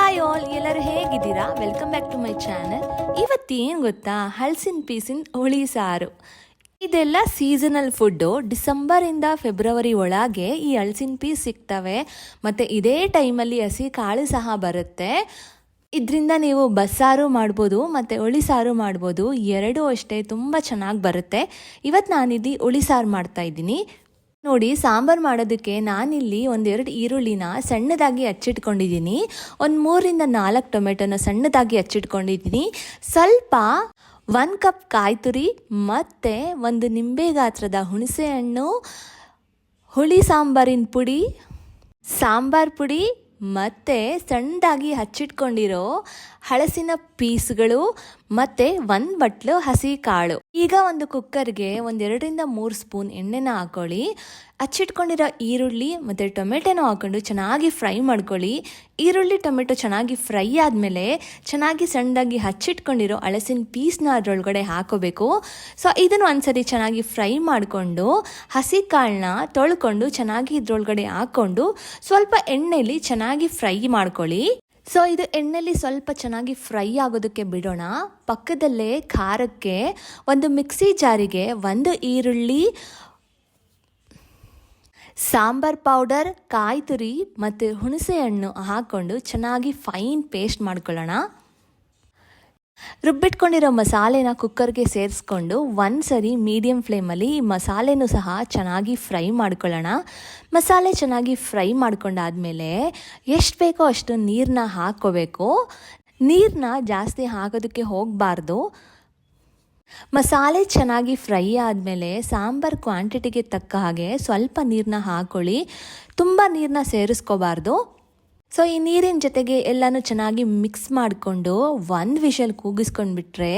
Hi all, ಎಲ್ಲರೂ ಹೇಗಿದ್ದೀರಾ? Welcome back to my channel. ಇವತ್ತೇನು ಗೊತ್ತಾ, ಹಲಸಿನ ಪೀಸಿನ ಹುಳಿ ಸಾರು. ಇದೆಲ್ಲ ಸೀಸನಲ್ ಫುಡ್ಡು. ಡಿಸೆಂಬರಿಂದ ಫೆಬ್ರವರಿ ಒಳಗೆ ಈ ಹಲಸಿನ ಪೀಸ್ ಸಿಗ್ತವೆ. ಮತ್ತು ಇದೇ ಟೈಮಲ್ಲಿ ಹಸಿ ಕಾಳು ಸಹ ಬರುತ್ತೆ. ಇದರಿಂದ ನೀವು ಬಸ್ಸಾರು ಮಾಡ್ಬೋದು ಮತ್ತು ಹುಳಿ ಸಾರು ಮಾಡ್ಬೋದು. ಎರಡೂ ಅಷ್ಟೇ ತುಂಬ ಚೆನ್ನಾಗಿ ಬರುತ್ತೆ. ಇವತ್ತು ನಾನಿಲ್ಲಿ ಹುಳಿ ಸಾರು ಮಾಡ್ತಾಯಿದ್ದೀನಿ. ನೋಡಿ, ಸಾಂಬಾರು ಮಾಡೋದಕ್ಕೆ ನಾನಿಲ್ಲಿ ಒಂದೆರಡು ಈರುಳ್ಳಿನ ಸಣ್ಣದಾಗಿ ಹಚ್ಚಿಟ್ಕೊಂಡಿದ್ದೀನಿ. ಒಂದು 3-4 ಟೊಮೆಟೊನ ಸಣ್ಣದಾಗಿ ಹಚ್ಚಿಟ್ಕೊಂಡಿದ್ದೀನಿ. ಸ್ವಲ್ಪ 1 ಕಪ್ ಕಾಯಿ ತುರಿ ಮತ್ತು ಒಂದು ನಿಂಬೆ ಗಾತ್ರದ ಹುಣಸೆ ಹಣ್ಣು, ಹುಳಿ ಸಾಂಬಾರಿನ ಪುಡಿ, ಸಾಂಬಾರು ಪುಡಿ ಮತ್ತು ಸಣ್ಣದಾಗಿ ಹಚ್ಚಿಟ್ಕೊಂಡಿರೋ ಹಲಸಿನ ಪೀಸ್ಗಳು ಮತ್ತು 1 ಬಟ್ಲು ಹಸಿ ಕಾಳು. ಈಗ ಒಂದು ಕುಕ್ಕರ್ಗೆ 2-3 ಸ್ಪೂನ್ ಎಣ್ಣೆನ ಹಾಕೊಳ್ಳಿ. ಹಚ್ಚಿಟ್ಕೊಂಡಿರೋ ಈರುಳ್ಳಿ ಮತ್ತು ಟೊಮೆಟೊನ ಹಾಕೊಂಡು ಚೆನ್ನಾಗಿ ಫ್ರೈ ಮಾಡ್ಕೊಳ್ಳಿ. ಈರುಳ್ಳಿ ಟೊಮೆಟೊ ಚೆನ್ನಾಗಿ ಫ್ರೈ ಆದಮೇಲೆ ಚೆನ್ನಾಗಿ ಸಣ್ಣದಾಗಿ ಹಚ್ಚಿಟ್ಕೊಂಡಿರೋ ಹಲಸಿನ ಪೀಸ್ನ ಅದರೊಳಗಡೆ ಹಾಕೋಬೇಕು. ಸೊ ಇದನ್ನು ಒಂದ್ಸರಿ ಚೆನ್ನಾಗಿ ಫ್ರೈ ಮಾಡಿಕೊಂಡು ಹಸಿ ಕಾಳನ್ನ ತೊಳ್ಕೊಂಡು ಚೆನ್ನಾಗಿ ಇದ್ರೊಳಗಡೆ ಹಾಕ್ಕೊಂಡು ಸ್ವಲ್ಪ ಎಣ್ಣೆಯಲ್ಲಿ ಚೆನ್ನಾಗಿ ಫ್ರೈ ಮಾಡ್ಕೊಳ್ಳಿ. ಸೊ ಇದು ಎಣ್ಣೆಲಿ ಸ್ವಲ್ಪ ಚೆನ್ನಾಗಿ ಫ್ರೈ ಆಗೋದಕ್ಕೆ ಬಿಡೋಣ. ಪಕ್ಕದಲ್ಲೇ ಖಾರಕ್ಕೆ ಒಂದು ಮಿಕ್ಸಿ ಜಾರಿಗೆ 1 ಈರುಳ್ಳಿ, ಸಾಂಬಾರ್ ಪೌಡರ್, ಕಾಯಿ ತುರಿ ಮತ್ತು ಹುಣಸೆ ಹಣ್ಣು ಹಾಕ್ಕೊಂಡು ಚೆನ್ನಾಗಿ ಫೈನ್ ಪೇಸ್ಟ್ ಮಾಡ್ಕೊಳ್ಳೋಣ. ರುಬ್ಬಿಟ್ಕೊಂಡಿರೋ ಮಸಾಲೆನ ಕುಕ್ಕರ್ಗೆ ಸೇರಿಸ್ಕೊಂಡು ಒಂದ್ಸರಿ ಮೀಡಿಯಮ್ ಫ್ಲೇಮಲ್ಲಿ ಈ ಮಸಾಲೆನೂ ಸಹ ಚೆನ್ನಾಗಿ ಫ್ರೈ ಮಾಡ್ಕೊಳ್ಳೋಣ. ಮಸಾಲೆ ಚೆನ್ನಾಗಿ ಫ್ರೈ ಮಾಡ್ಕೊಂಡಾದ್ಮೇಲೆ ಎಷ್ಟು ಬೇಕೋ ಅಷ್ಟು ನೀರನ್ನ ಹಾಕ್ಕೋಬೇಕು. ನೀರನ್ನ ಜಾಸ್ತಿ ಹಾಕೋದಕ್ಕೆ ಹೋಗಬಾರ್ದು. ಮಸಾಲೆ ಚೆನ್ನಾಗಿ ಫ್ರೈ ಆದಮೇಲೆ ಸಾಂಬಾರು ಕ್ವಾಂಟಿಟಿಗೆ ತಕ್ಕ ಹಾಗೆ ಸ್ವಲ್ಪ ನೀರನ್ನ ಹಾಕ್ಕೊಳ್ಳಿ. ತುಂಬ ನೀರನ್ನ ಸೇರಿಸ್ಕೋಬಾರ್ದು. ಸೊ ಈ ನೀರಿನ ಜೊತೆಗೆ ಎಲ್ಲನೂ ಚೆನ್ನಾಗಿ ಮಿಕ್ಸ್ ಮಾಡಿಕೊಂಡು 1 ವಿಷಲ್ ಕೂಗಿಸ್ಕೊಂಡ್ಬಿಟ್ರೆ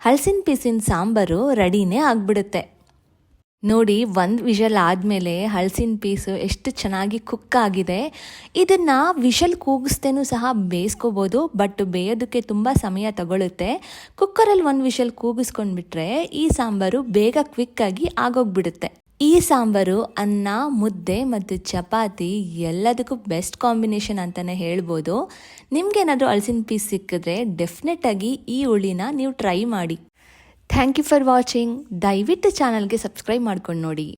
ಹಲಸಿನ ಪೀಸಿನ ಸಾಂಬಾರು ರೆಡಿನೇ ಆಗಿಬಿಡುತ್ತೆ. ನೋಡಿ, 1 ವಿಷಲ್ ಆದಮೇಲೆ ಹಲಸಿನ ಪೀಸು ಎಷ್ಟು ಚೆನ್ನಾಗಿ ಕುಕ್ ಆಗಿದೆ. ಇದನ್ನು ವಿಷಲ್ ಕೂಗಿಸ್ತೇನೂ ಸಹ ಬೇಯಿಸ್ಕೋಬೋದು, ಬಟ್ ಬೇಯೋದಕ್ಕೆ ತುಂಬ ಸಮಯ ತಗೊಳ್ಳುತ್ತೆ. ಕುಕ್ಕರಲ್ಲಿ 1 ವಿಷಲ್ ಕೂಗಿಸ್ಕೊಂಡ್ಬಿಟ್ರೆ ಈ ಸಾಂಬಾರು ಬೇಗ ಕ್ವಿಕ್ಕಾಗಿ ಆಗೋಗ್ಬಿಡುತ್ತೆ. ಈ ಸಾಂಬಾರು ಅನ್ನ, ಮುದ್ದೆ ಮತ್ತು ಚಪಾತಿ ಎಲ್ಲದಕ್ಕೂ ಬೆಸ್ಟ್ ಕಾಂಬಿನೇಷನ್ ಅಂತಲೇ ಹೇಳ್ಬೋದು. ನಿಮಗೇನಾದರೂ ಹಲಸಿನ ಪೀಸ್ ಸಿಕ್ಕಿದ್ರೆ ಡೆಫಿನೆಟಾಗಿ ಈ ಹುಳಿನ ನೀವು ಟ್ರೈ ಮಾಡಿ. Thank you for watching. ದಯವಿಟ್ಟು ಚಾನಲ್ಗೆ ಸಬ್ಸ್ಕ್ರೈಬ್ ಮಾಡ್ಕೊಂಡು ನೋಡಿ.